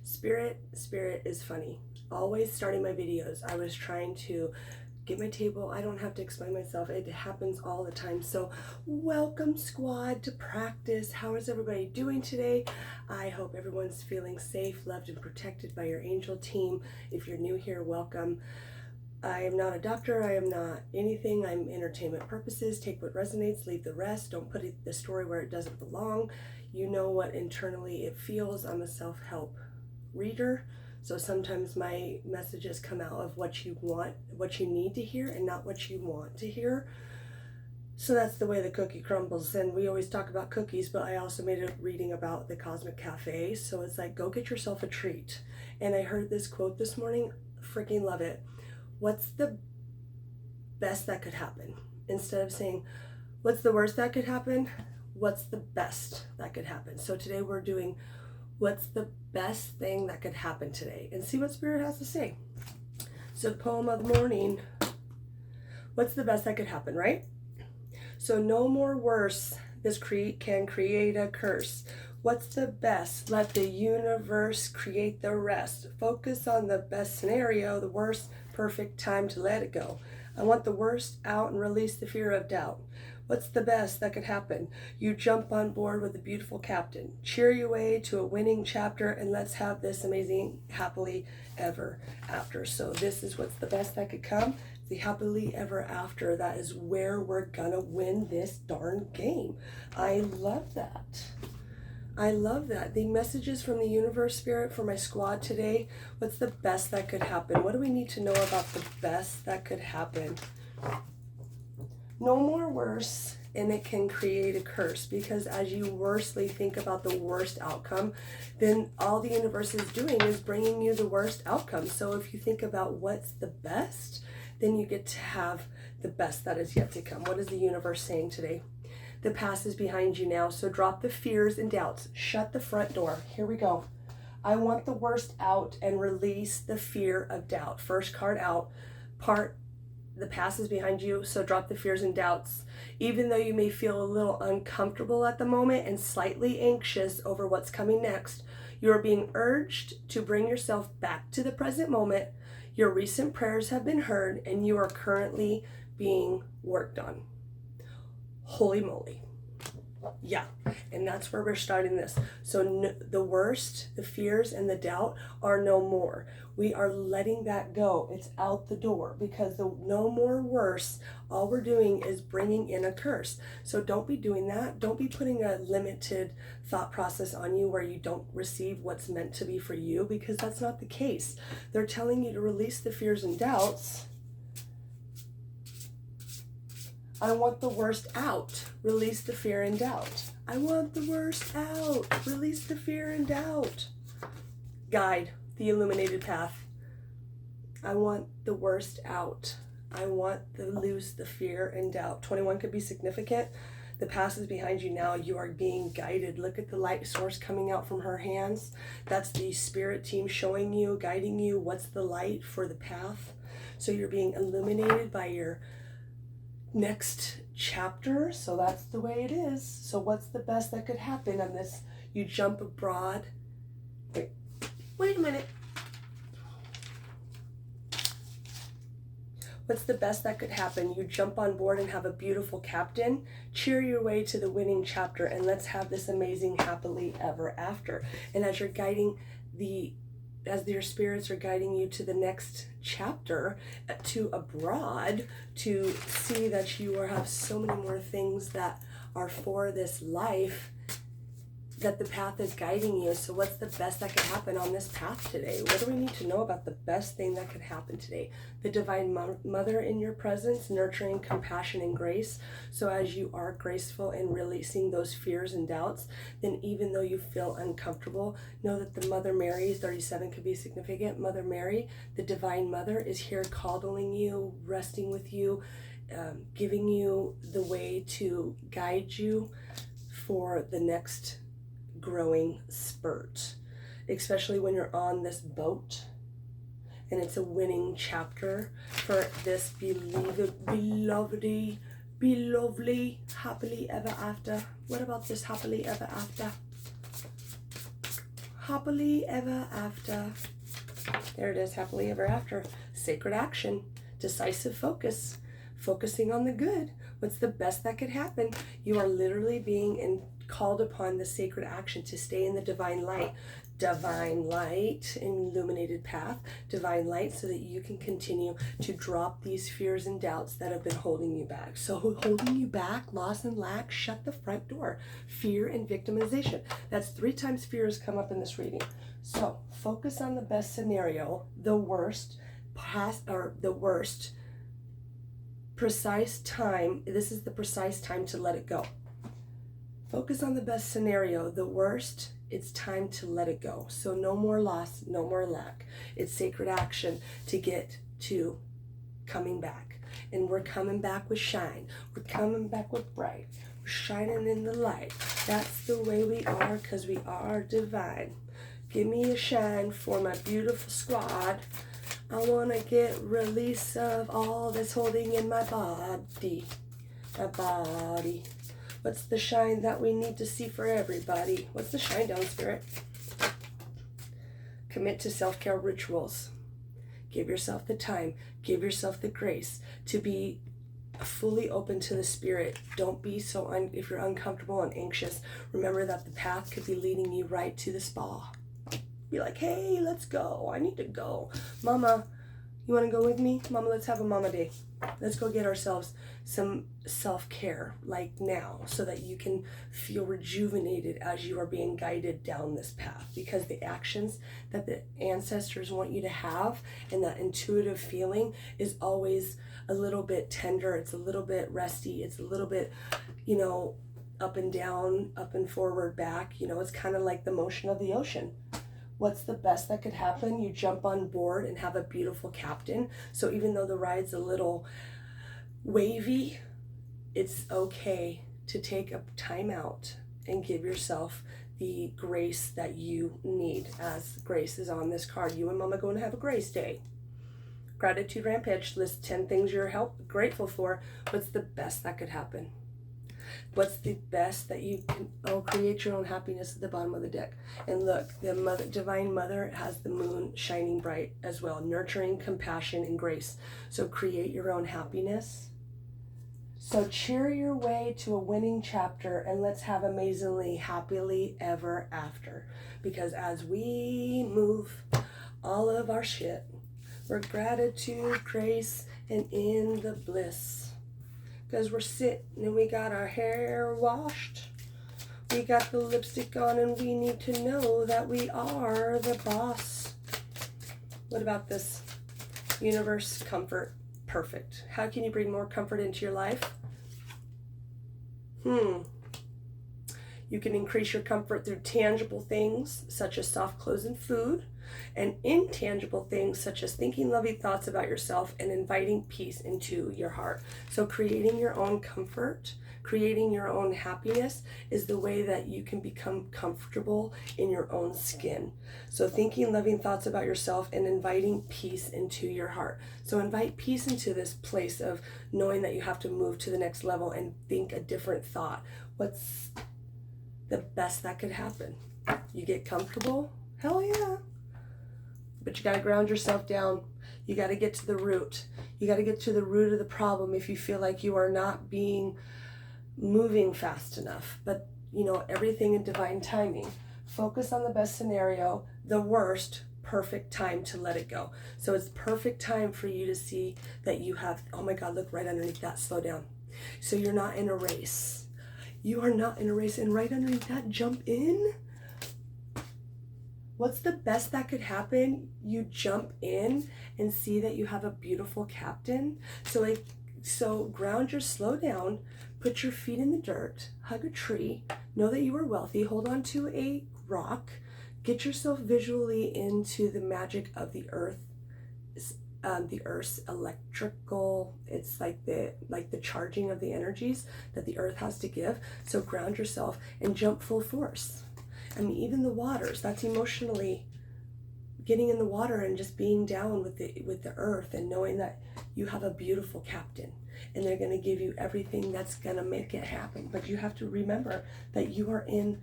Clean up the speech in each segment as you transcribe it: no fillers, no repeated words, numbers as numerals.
Spirit is funny. Always starting my videos, I was trying to get my table. I don't have to explain myself. It happens all the time. So welcome, squad, to practice. How is everybody doing today? I hope everyone's feeling safe, loved, and protected by your angel team. If you're new here, welcome. I am not a doctor. I am not anything. I'm entertainment purposes. Take what resonates, leave the rest. Don't put the story where it doesn't belong. You know what internally it feels. I'm a self-help reader. So sometimes my messages come out of what you want, what you need to hear, and not what you want to hear. So that's the way the cookie crumbles. And we always talk about cookies, but I also made a reading about the Cosmic Cafe. So it's like, go get yourself a treat. And I heard this quote this morning, freaking love it. What's the best that could happen? Instead of saying, what's the worst that could happen? What's the best that could happen? So today we're doing, what's the best thing that could happen today? And see what Spirit has to say. So poem of the morning, what's the best that could happen, right? So no more worse, this can create a curse. What's the best? Let the universe create the rest. Focus on the best scenario, the worst, perfect time to let it go. I want the worst out and release the fear of doubt. What's the best that could happen? You jump on board with a beautiful captain. Cheer your way to a winning chapter, and let's have this amazing happily ever after. So this is what's the best that could come. The happily ever after. That is where we're gonna win this darn game. I love that. I love that. The messages from the universe, Spirit, for my squad today. What's the best that could happen? What do we need to know about the best that could happen? No more worse, and it can create a curse, because as you worstly think about the worst outcome, then all the universe is doing is bringing you the worst outcome. So if you think about what's the best, then you get to have the best that is yet to come. What is the universe saying today? The past is behind you now, so drop the fears and doubts. Shut the front door. Here we go. I want the worst out and release the fear of doubt. First card out. The past is behind you, so drop the fears and doubts. Even though you may feel a little uncomfortable at the moment and slightly anxious over what's coming next, you are being urged to bring yourself back to the present moment. Your recent prayers have been heard, and you are currently being worked on. Holy moly. Yeah, and that's where we're starting this. So the worst, the fears and the doubt are no more. We are letting that go. It's out the door, because the no more worse, all we're doing is bringing in a curse. So don't be doing that. Don't be putting a limited thought process on you where you don't receive what's meant to be for you, because that's not the case. They're telling you to release the fears and doubts. I want the worst out. Release the fear and doubt. I want the worst out. Release the fear and doubt. Guide the illuminated path. I want the worst out. I want to lose the fear and doubt. 21 could be significant. The past is behind you now. You are being guided. Look at the light source coming out from her hands. That's the spirit team showing you, guiding you what's the light for the path. So you're being illuminated by your next chapter. So that's the way it is. So what's the best that could happen on this? You jump abroad. Wait a minute. What's the best that could happen? You jump on board and have a beautiful captain. Cheer your way to the winning chapter, and let's have this amazing happily ever after. And as you're guiding as your spirits are guiding you to the next chapter, to abroad, to see that you have so many more things that are for this life, that the path is guiding you. So what's the best that could happen on this path today? What do we need to know about the best thing that could happen today? The Divine Mother in your presence, nurturing compassion and grace. So as you are graceful in releasing those fears and doubts, then even though you feel uncomfortable, know that the Mother Mary, 37 could be significant. Mother Mary, the Divine Mother, is here coddling you, resting with you, giving you the way to guide you for the next growing spurt, especially when you're on this boat and it's a winning chapter for this beloved, happily ever after. What about this happily ever after? happily ever after. There it is, happily ever after. Sacred action, decisive focus, focusing on the good. What's the best that could happen? You are literally being called upon the sacred action to stay in the divine light, illuminated path, divine light, so that you can continue to drop these fears and doubts that have been holding you back. So holding you back, loss and lack, shut the front door. Fear and victimization. That's 3 times fear has come up in this reading. So focus on the best scenario, the worst precise time. This is the precise time to let it go. Focus on the best scenario, the worst, it's time to let it go. So no more loss, no more lack. It's sacred action to get to coming back. And we're coming back with shine. We're coming back with bright. We're shining in the light. That's the way we are, because we are divine. Give me a shine for my beautiful squad. I want to get release of all that's holding in my body. My body. What's the shine that we need to see for everybody? What's the shine down, Spirit? Commit to self-care rituals. Give yourself the time. Give yourself the grace to be fully open to the Spirit. Don't be so, if you're uncomfortable and anxious, remember that the path could be leading you right to the spa. Be like, hey, let's go. I need to go. Mama, you want to go with me? Mama, let's have a mama day. Let's go get ourselves some self-care, like now, so that you can feel rejuvenated as you are being guided down this path. Because the actions that the ancestors want you to have and that intuitive feeling is always a little bit tender. It's a little bit resty. It's a little bit, up and down, up and forward, back. It's kind of like the motion of the ocean. What's the best that could happen? You jump on board and have a beautiful captain. So even though the ride's a little wavy, it's okay to take a time out and give yourself the grace that you need, as grace is on this card. You and Mama going to have a grace day. Gratitude rampage. List 10 things you're grateful for. What's the best that could happen? What's the best that you can, create your own happiness at the bottom of the deck. And look, the Divine Mother has the moon shining bright as well, nurturing, compassion, and grace. So create your own happiness. So cheer your way to a winning chapter, and let's have amazingly, happily ever after. Because as we move all of our shit, we're gratitude, grace, and in the bliss. Because we're sitting and we got our hair washed. We got the lipstick on and we need to know that we are the boss. What about this? Universe, comfort, perfect. How can you bring more comfort into your life? You can increase your comfort through tangible things such as soft clothes and food, and intangible things such as thinking loving thoughts about yourself and inviting peace into your heart. So creating your own comfort, creating your own happiness is the way that you can become comfortable in your own skin. So thinking loving thoughts about yourself and inviting peace into your heart. So invite peace into this place of knowing that you have to move to the next level and think a different thought. What's the best that could happen? You get comfortable? Hell yeah. But you got to ground yourself down. You got to get to the root. You got to get to the root of the problem if you feel like you are not moving fast enough. But, everything in divine timing. Focus on the best scenario, the worst, perfect time to let it go. So it's perfect time for you to see that you have, oh my God, look right underneath that, slow down. So you're not in a race. You are not in a race, and right underneath that, jump in. What's the best that could happen? You jump in and see that you have a beautiful captain. So ground slow down, put your feet in the dirt, hug a tree, know that you are wealthy, hold on to a rock, get yourself visually into the magic of the earth. The earth's electrical, it's like the charging of the energies that the earth has to give. So ground yourself and jump full force. I mean, even the waters, that's emotionally getting in the water and just being down with the earth and knowing that you have a beautiful captain and they're going to give you everything that's going to make it happen. But you have to remember that you are in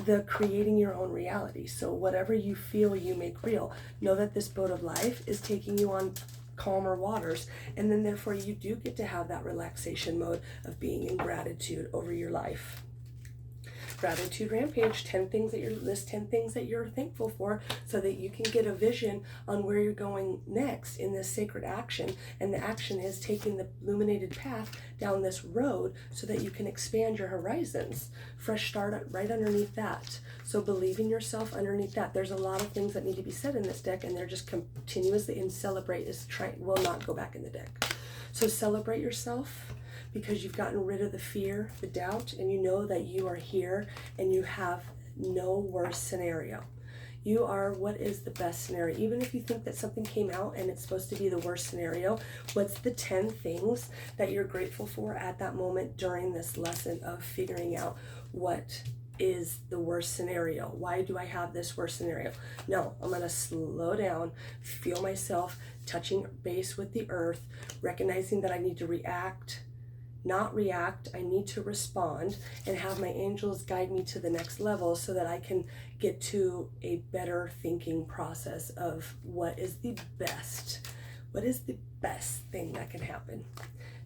the creating your own reality. So whatever you feel, you make real. Know that this boat of life is taking you on calmer waters, and then therefore you do get to have that relaxation mode of being in gratitude over your life. Gratitude rampage, 10 things that list 10 things that you're thankful for, so that you can get a vision on where you're going next in this sacred action. And the action is taking the illuminated path down this road so that you can expand your horizons. Fresh start right underneath that. So believe in yourself underneath that. There's a lot of things that need to be said in this deck, and they're just continuously, and celebrate will not go back in the deck. So celebrate yourself, because you've gotten rid of the fear, the doubt, and you know that you are here and you have no worst scenario. You are what is the best scenario. Even if you think that something came out and it's supposed to be the worst scenario, what's the 10 things that you're grateful for at that moment during this lesson of figuring out what is the worst scenario? Why do I have this worst scenario? No, I'm going to slow down, feel myself touching base with the earth, recognizing that I need to not react, I need to respond, and have my angels guide me to the next level so that I can get to a better thinking process of what is the best thing that can happen.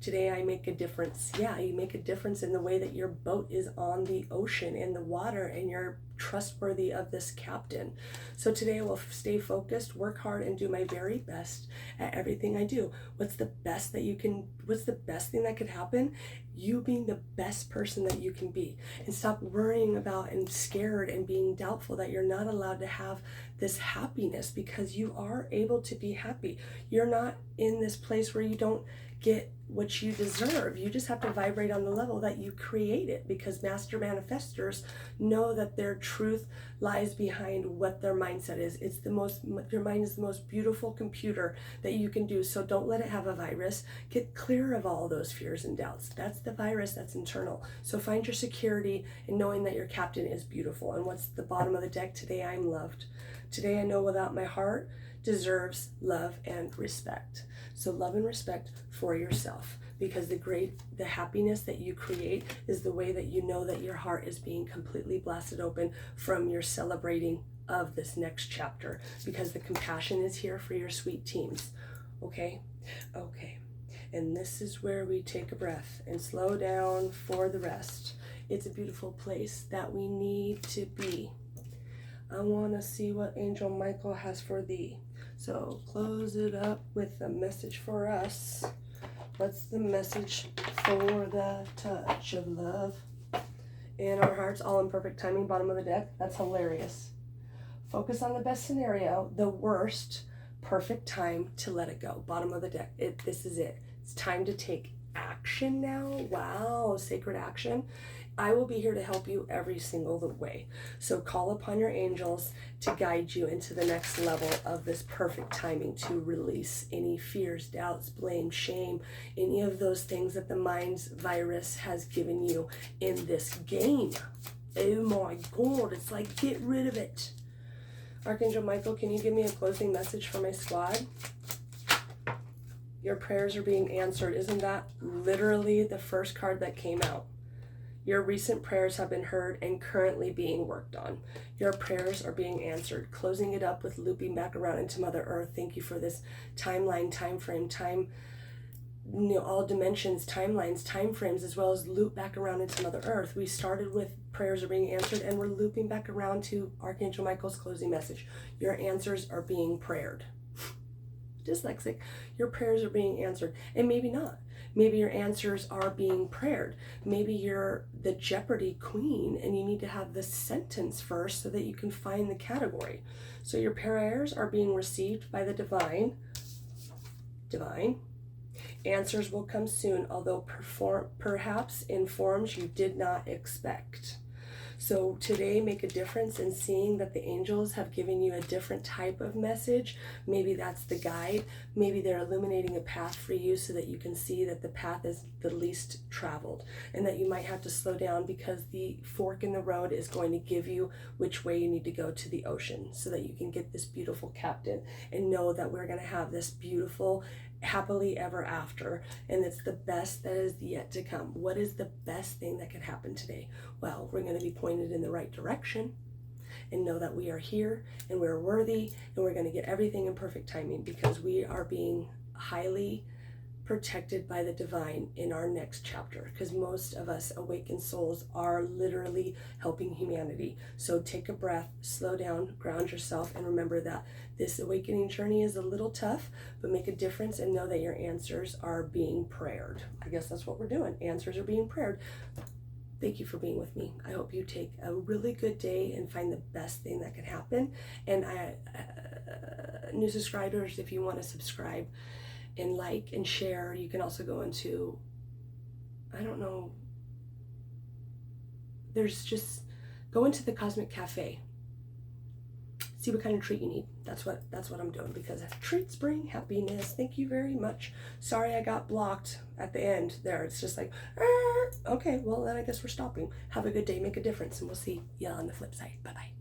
Today I make a difference. Yeah, you make a difference in the way that your boat is on the ocean, in the water, and you're trustworthy of this captain. So today I will stay focused, work hard, and do my very best at everything I do. What's the best thing that could happen? You being the best person that you can be. And stop worrying about and scared and being doubtful that you're not allowed to have this happiness, because you are able to be happy. You're not in this place where you don't get what you deserve. You just have to vibrate on the level that you created, because master manifestors know that their truth lies behind what their mindset is. Your mind is the most beautiful computer that you can do. So don't let it have a virus. Get clear of all those fears and doubts. That's the virus that's internal. So find your security in knowing that your captain is beautiful. And what's the bottom of the deck? Today I'm loved. Today I know without my heart deserves love and respect. So love and respect for yourself, because the happiness that you create is the way that you know that your heart is being completely blasted open from your celebrating of this next chapter, because the compassion is here for your sweet teams. Okay. And this is where we take a breath and slow down for the rest. It's a beautiful place that we need to be. I want to see what Angel Michael has for thee. So close it up with a message for us. What's the message for the touch of love in our hearts? All in perfect timing, bottom of the deck. That's hilarious. Focus on the best scenario, the worst, perfect time to let it go. Bottom of the deck. This is it. It's time to take action now. Wow, sacred action. I will be here to help you every single way. So call upon your angels to guide you into the next level of this perfect timing to release any fears, doubts, blame, shame, any of those things that the mind's virus has given you in this game. Oh my God, it's like, get rid of it. Archangel Michael, can you give me a closing message for my squad? Your prayers are being answered. Isn't that literally the first card that came out? Your recent prayers have been heard and currently being worked on. Your prayers are being answered. Closing it up with looping back around into Mother Earth. Thank you for this timeline, time frame, all dimensions, timelines, time frames, as well as loop back around into Mother Earth. We started with prayers are being answered, and we're looping back around to Archangel Michael's closing message. Your answers are being prayed. Dyslexic. Your prayers are being answered, and maybe not. Maybe your answers are being prayed. Maybe you're the Jeopardy queen and you need to have the sentence first so that you can find the category. So your prayers are being received by the divine. Answers will come soon, although perhaps in forms you did not expect. So today, make a difference in seeing that the angels have given you a different type of message. Maybe that's the guide. Maybe they're illuminating a path for you so that you can see that the path is the least traveled, and that you might have to slow down because the fork in the road is going to give you which way you need to go to the ocean so that you can get this beautiful captain and know that we're going to have this beautiful happily ever after, and it's the best that is yet to come. What is the best thing that could happen today? Well, we're going to be pointed in the right direction and know that we are here and we're worthy, and we're going to get everything in perfect timing because we are being highly protected by the divine in our next chapter, because most of us awakened souls are literally helping humanity. So take a breath, slow down, ground yourself, and remember that this awakening journey is a little tough, but make a difference and know that your answers are being prayered. I guess that's what we're doing. Answers are being prayered. Thank you for being with me. I hope you take a really good day and find the best thing that can happen. And new subscribers, if you want to subscribe and like and share, you can also go into, I don't know, go into the Cosmic Cafe. See what kind of treat you need. That's what I'm doing, because treats bring happiness. Thank you very much. Sorry I got blocked at the end there. It's just like, okay, well then I guess we're stopping. Have a good day, make a difference, and we'll see you on the flip side. Bye-bye.